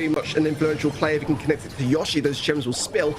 very much an influential player. If he can connect it to Yoshi, those gems will spill.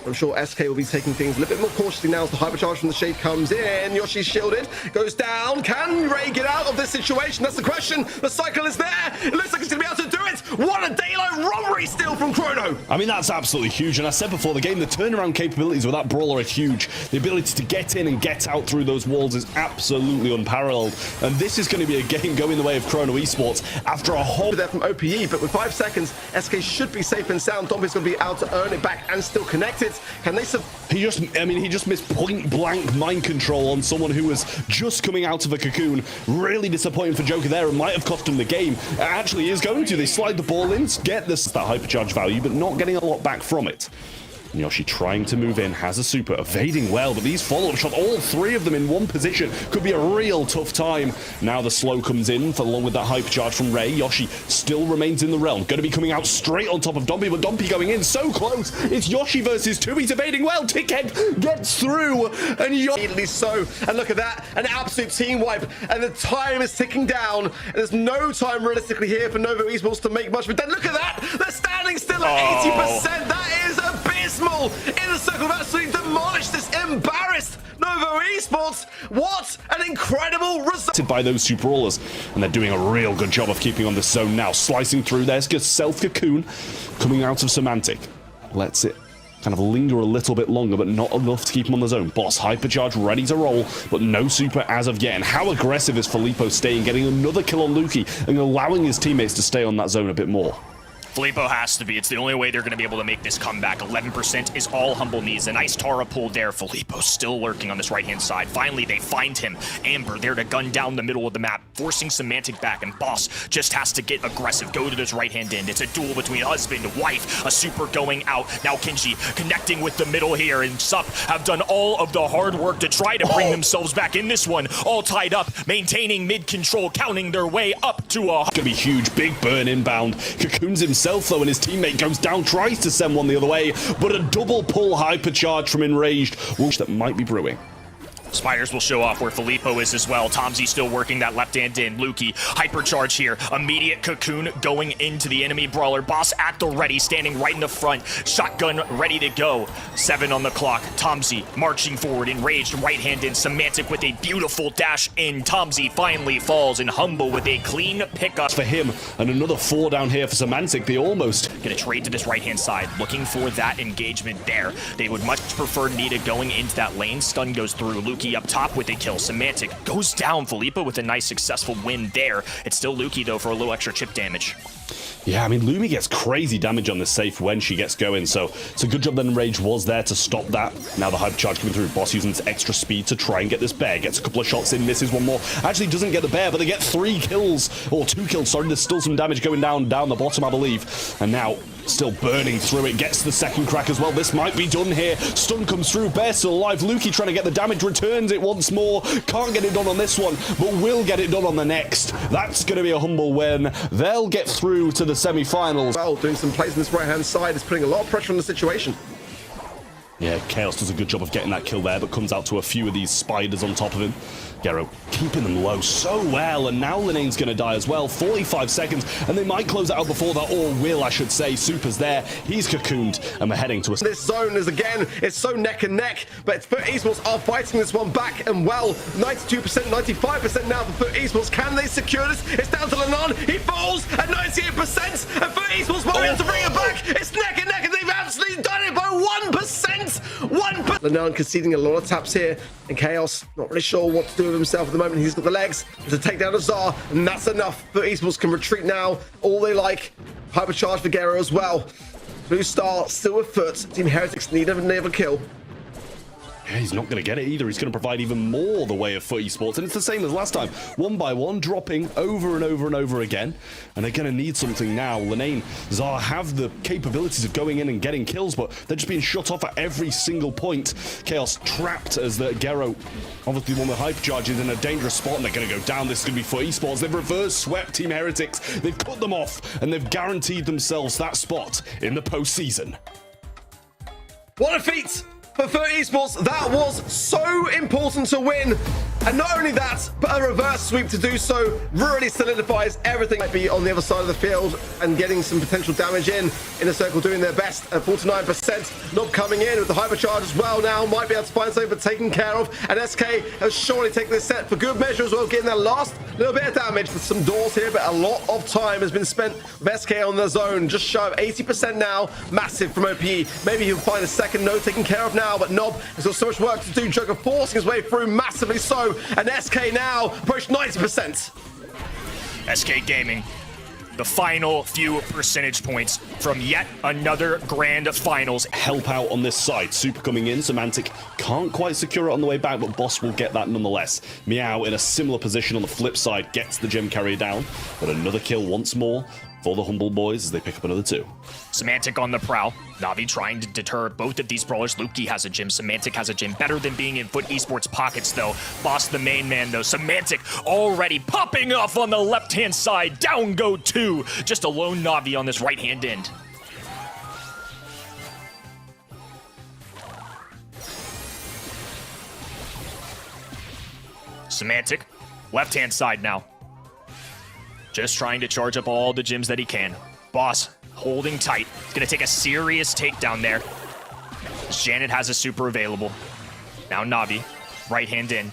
I'm sure SK will be taking things a little bit more cautiously now as the hypercharge from the Shade comes in. Yoshi's shielded, goes down. Can Ray get out of this situation? That's the question. The cycle is there. It looks like he's going to be able to do it. What a daylight robbery steal from Chrono. I mean, that's absolutely huge. And I said before the game, the turnaround capabilities with that brawler are huge. The ability to get in and get out through those walls is absolutely unparalleled. And this is going to be a game going the way of Chrono Esports after a whole... There from OPE, but with 5 seconds, SK should be safe and sound. Dompy's going to be out to earn it back and still connected. Can they he just missed point blank mind control on someone who was just coming out of a cocoon. Really disappointing for Joker there. It might have cost him the game. It actually is going to. They slide the ball in, get that hypercharge value, but not getting a lot back from it. Yoshi trying to move in, has a super, evading well, but these follow-up shots, all three of them in one position, could be a real tough time. Now the slow comes in, along with that hypercharge from Ray. Yoshi still remains in the realm, going to be coming out straight on top of Dompy, but Dompy going in so close. It's Yoshi versus 2, he's evading well, Tickhead gets through, and Yoshi... so, and look at that, an absolute team wipe, and the time is ticking down. There's no time realistically here for Novo Esports to make much, but then look at that, they're standing still at 80%, that is abysmal. Inner Circle have absolutely demolished this, embarrassed Novo Esports. What an incredible result by those two brawlers, and they're doing a real good job of keeping on this zone now. Slicing through, there's self cocoon coming out of Semantic. Lets it kind of linger a little bit longer, but not enough to keep him on the zone. Boss hypercharge ready to roll, but no super as of yet. And how aggressive is Filippo staying, getting another kill on Luki and allowing his teammates to stay on that zone a bit more? Filippo has to be. It's the only way they're going to be able to make this comeback. 11% is all Humble needs. A nice Tara pull there. Filippo still lurking on this right-hand side. Finally, they find him. Amber there to gun down the middle of the map, forcing Semantic back, and Boss just has to get aggressive. Go to this right-hand end. It's a duel between husband, wife, a super going out. Now Kenji connecting with the middle here, and Sup have done all of the hard work to try to bring themselves back in this one. All tied up, maintaining mid-control, counting their way up to a... Gonna be huge, big burn inbound. Cocoons himself though, and his teammate goes down, tries to send one the other way, but a double pull hypercharge from Enraged, which that might be brewing. Spiders will show off where Filippo is as well. Tomzy still working that left hand in. Luki, hypercharge here. Immediate cocoon going into the enemy brawler. Boss at the ready, standing right in the front. Shotgun ready to go. 7 on the clock. Tomzy marching forward, enraged, right hand in. Semantic with a beautiful dash in. Tomzy finally falls, and Humble with a clean pickup. For him, and another 4 down here for Semantic. They almost gonna trade to this right hand side, looking for that engagement there. They would much prefer Nita going into that lane. Stun goes through. Luki up top with a kill. Semantic goes down. Filippo with a nice successful win there. It's still Luki though for a little extra chip damage. Yeah, I mean, Lumi gets crazy damage on this safe when she gets going, so it's a good job that Enrage was there to stop that. Now the hypercharge coming through. Boss using its extra speed to try and get this bear. Gets a couple of shots in, misses one more. Actually doesn't get the bear, but they get 3 kills, or 2 kills, sorry. There's still some damage going down the bottom, I believe. And now still burning through it, gets the second crack as well. This might be done here. Stun comes through, bear still alive. Luki trying to get the damage, returns it once more. Can't get it done on this one, but will get it done on the next. That's going to be a Humble win. They'll get through to the semi-finals. Well, doing some plays on this right-hand side is putting a lot of pressure on the situation. Yeah, Chaos does a good job of getting that kill there, but comes out to a few of these spiders on top of him. Gero keeping them low so well, and now Linane's going to die as well. 45 seconds, and they might close it out before that, or will, I should say. Super's there, he's cocooned, and we're heading to a... This zone is, again, it's so neck and neck, but Foot Esports are fighting this one back, and well, 92%, 95% now for Foot Esports. Can they secure this? It's down to Linan, he falls at 98%, and Foot Esports might be able to bring it back. It's neck and neck, and they've absolutely done it by 1%. 1%. Linan conceding a lot of taps here, and Chaos not really sure what to do with himself at the moment. He's got the legs to take down Azar, and that's enough. Foot Esports can retreat now. All they like. Hypercharge for Gero as well. Blue Star still with Foot. Team Heretics need another kill. Yeah, he's not going to get it either. He's going to provide even more the way of Foot Esports. And it's the same as last time. 1 by 1, dropping over and over and over again. And they're going to need something now. Linane, Zar have the capabilities of going in and getting kills, but they're just being shut off at every single point. Chaos trapped as the Gero, obviously one with hypercharge, is in a dangerous spot, and they're going to go down. This is going to be Foot Esports. They've reverse swept Team Heretics. They've cut them off, and they've guaranteed themselves that spot in the postseason. What a feat for Foot Esports. That was so important to win. And not only that, but a reverse sweep to do so really solidifies everything. Might be on the other side of the field and getting some potential damage in a circle, doing their best at 49%. Nob coming in with the hypercharge as well now. Might be able to find something but taken care of. And SK has surely taken this set for good measure as well, getting their last little bit of damage with some doors here, but a lot of time has been spent with SK on the zone. Just shy of 80% now. Massive from OPE. Maybe he'll find a second node taken care of now, but Nob has got so much work to do. Joker forcing his way through massively so. And SK now approached 90%. SK Gaming, the final few percentage points from yet another grand finals. Help out on this side. Super coming in. Semantic can't quite secure it on the way back, but Boss will get that nonetheless. Meow in a similar position on the flip side gets the gem carrier down, but another kill once more for the Humble Boys as they pick up another 2. Semantic on the prowl. Navi trying to deter both of these brawlers. Luki has a gym. Semantic has a gym. Better than being in Foot Esports pockets, though. Boss the main man, though. Semantic already popping off on the left-hand side. Down go 2. Just a lone Navi on this right-hand end. Semantic, left-hand side now. Just trying to charge up all the gyms that he can. Boss holding tight. He's going to take a serious takedown there. Janet has a super available. Now Navi, right hand in.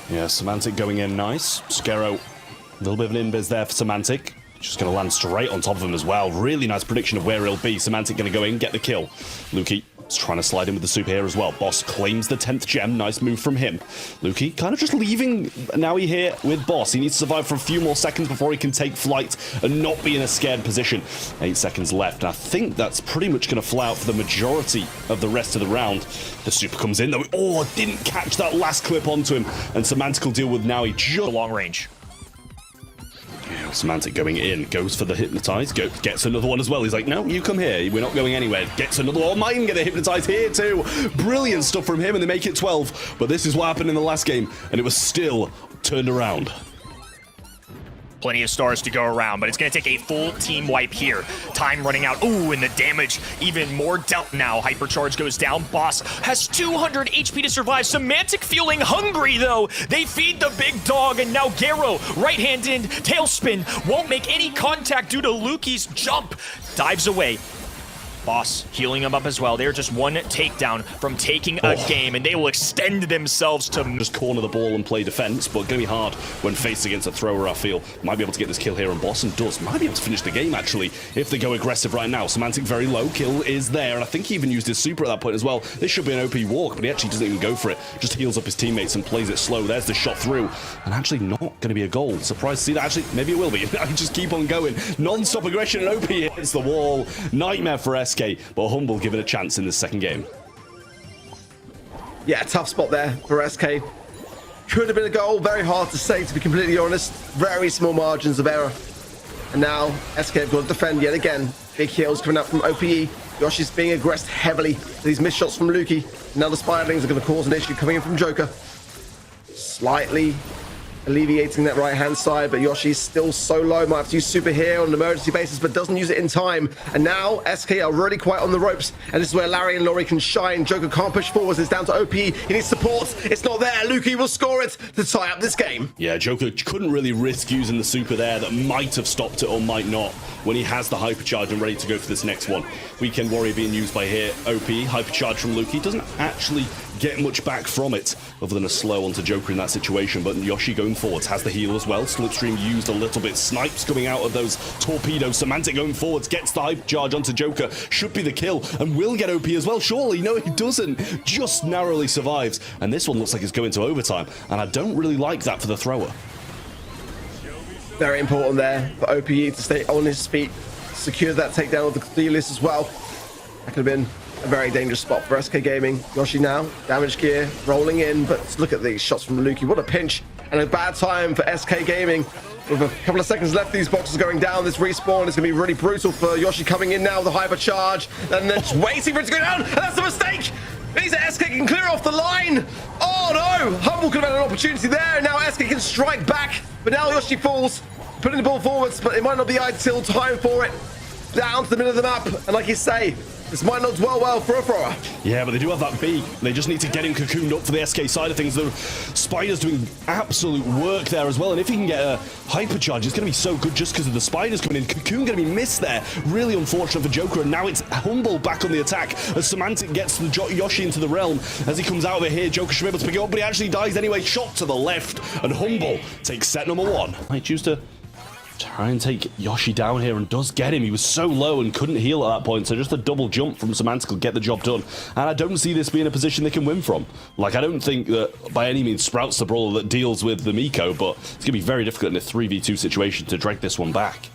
Yeah, Semantic going in nice. Skero, a little bit of an invis there for Semantic. Just going to land straight on top of him as well. Really nice prediction of where he'll be. Semantic going to go in, get the kill. Luki is trying to slide in with the super here as well. Boss claims the 10th gem. Nice move from him. Luki kind of just leaving Nowie here with Boss. He needs to survive for a few more seconds before he can take flight and not be in a scared position. 8 seconds left. And I think that's pretty much going to fly out for the majority of the rest of the round. The super comes in though. Oh, didn't catch that last clip onto him. And Semantic will deal with Nowie just long range. Semantic going in, goes for the hypnotize, gets another one as well. He's like, no, you come here, we're not going anywhere. Gets another one. Might even get a hypnotize here too. Brilliant stuff from him, and they make it 12. But this is what happened in the last game, and it was still turned around. Plenty of stars to go around, but it's going to take a full team wipe here. Time running out. Ooh, and the damage even more dealt now. Hypercharge goes down. Boss has 200 HP to survive. Semantic feeling hungry, though. They feed the big dog, and now Garo, right-hand in, tailspin, won't make any contact due to Luki's jump. Dives away. Boss healing him up as well. They're just one takedown from taking a game, and they will extend themselves to just corner the ball and play defense, but gonna be hard when faced against a thrower. I feel might be able to get this kill here, and Boss and does might be able to finish the game actually if they go aggressive right now. Semantic very low, kill is there, and I think he even used his super at that point as well. This should be an OP walk, but he actually doesn't even go for it. Just heals up his teammates and plays it slow. There's the shot through, and actually not gonna be a goal. Surprised to see that. Actually, maybe it will be. I just keep on going. Non-stop aggression, and OP hits the wall. Nightmare for SK. But Humble give it a chance in this second game. Yeah, tough spot there for SK. Could have been a goal. Very hard to say, to be completely honest. Very small margins of error. And now SK have got to defend yet again. Big heals coming out from OPE. Yoshi's being aggressed heavily. These missed shots from Luki. Now the Spiderlings are going to cause an issue coming in from Joker. Slightly alleviating that right-hand side, but Yoshi's still so low. Might have to use super here on an emergency basis, but doesn't use it in time. And now SK are really quite on the ropes, and this is where Larry and Laurie can shine. Joker can't push forwards. It's down to OP. He needs support. It's not there. Luki will score it to tie up this game. Yeah, Joker couldn't really risk using the super there. That might have stopped it or might not when he has the hypercharge and ready to go for this next one. Weekend Warrior being used by here. OP, hypercharge from Luki. Doesn't actually get much back from it other than a slow onto Joker in that situation, but Yoshi going forwards has the heal as well. Slipstream used a little bit. Snipes coming out of those torpedoes. Semantic going forwards gets the hypercharge onto Joker. Should be the kill and will get OP as well. Surely, no, he doesn't. Just narrowly survives, and this one looks like it's going to overtime, and I don't really like that for the thrower. Very important there for OPE to stay on his feet, secure that takedown of the Cleolus as well. That could have been a very dangerous spot for SK Gaming. Yoshi now, damage gear, rolling in, but look at these shots from Luki. What a pinch and a bad time for SK Gaming. With a couple of seconds left, these boxes going down. This respawn is going to be really brutal for Yoshi coming in now with a hypercharge, and then just waiting for it to go down, and that's a mistake! Means that SK can clear off the line. Oh no! Humble could have had an opportunity there, and now SK can strike back, but now Yoshi falls, putting the ball forwards, but it might not be ideal time for it. down to the middle of the map. And like you say, this might not dwell well for a thrower. Yeah, but they do have that B. They just need to get him cocooned up for the SK side of things. The Spider's doing absolute work there as well. And if he can get a hypercharge, it's going to be so good just because of the Spiders coming in. Cocoon going to be missed there. Really unfortunate for Joker. And now it's Humble back on the attack as Semantic gets the Yoshi into the realm. As he comes out of it here, Joker should be able to pick it up, but he actually dies anyway. Shot to the left. And Humble takes set number 1. I choose to try and take Yoshi down here, and does get him. He was so low and couldn't heal at that point, so just a double jump from Semantic will get the job done. And I don't see this being a position they can win from. Like, I don't think that by any means Sprout's the brawler that deals with the Miko, but it's going to be very difficult in a 3v2 situation to drag this one back.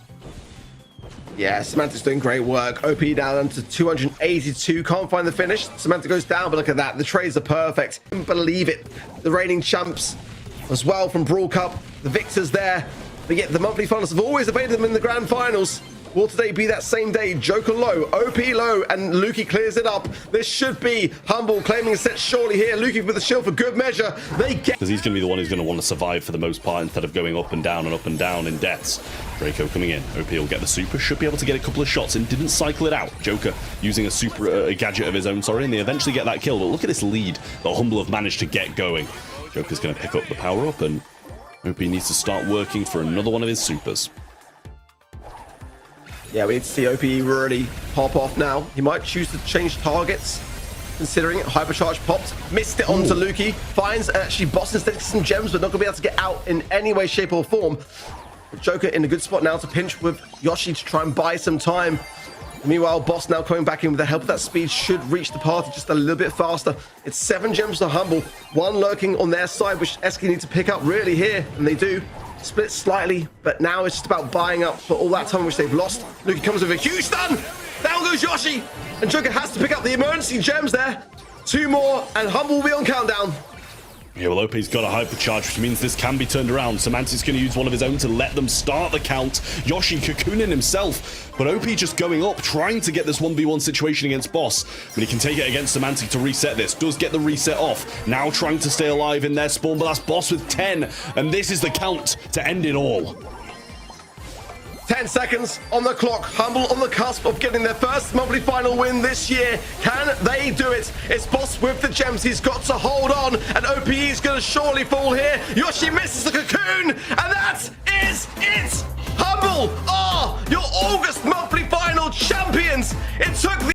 Yeah, Semantic's doing great work. OP down to 282. Can't find the finish. Semantic goes down, but look at that. The trades are perfect. Couldn't believe it. The reigning champs as well from Brawl Cup. The victors there. But yet the monthly finals have always evaded them in the grand finals. Will today be that same day? Joker low, OP low, and Lukey clears it up. This should be Humble claiming a set surely here. Lukey with the shield for good measure. They get... Because he's going to be the one who's going to want to survive for the most part instead of going up and down in deaths. Draco coming in. OP will get the super. Should be able to get a couple of shots and didn't cycle it out. Joker using a super gadget of his own, sorry, and they eventually get that kill. But look at this lead that Humble have managed to get going. Joker's going to pick up the power-up, and OP needs to start working for another one of his supers. Yeah, we need to see OP really pop off now. He might choose to change targets, considering it. Hypercharge popped, missed it onto Lukey. Finds actually Boss instead some gems, but not going to be able to get out in any way, shape, or form. But Joker in a good spot now to pinch with Yoshi to try and buy some time. Meanwhile, Boss now coming back in with the help of that speed should reach the party just a little bit faster. It's 7 gems to Humble, 1 lurking on their side, which SK need to pick up really here, and they do. Split slightly, but now it's just about buying up for all that time which they've lost. Lukey comes with a huge stun. Down goes Yoshi, and Joker has to pick up the emergency gems there. 2 more, and Humble will be on countdown. Yeah, well, OP's got a hypercharge, which means this can be turned around. Semantic's going to use one of his own to let them start the count. Yoshi cocooning himself, but OP just going up, trying to get this 1v1 situation against Boss. But he can take it against Semantic to reset this. Does get the reset off. Now trying to stay alive in their spawn, but that's Boss with 10. And this is the count to end it all. 10 seconds on the clock. Humble on the cusp of getting their first monthly final win this year. Can they do it? It's Boss with the gems. He's got to hold on, and OPE is going to surely fall here. Yoshi misses the cocoon, and that is it. Humble are your August monthly final champions. It took the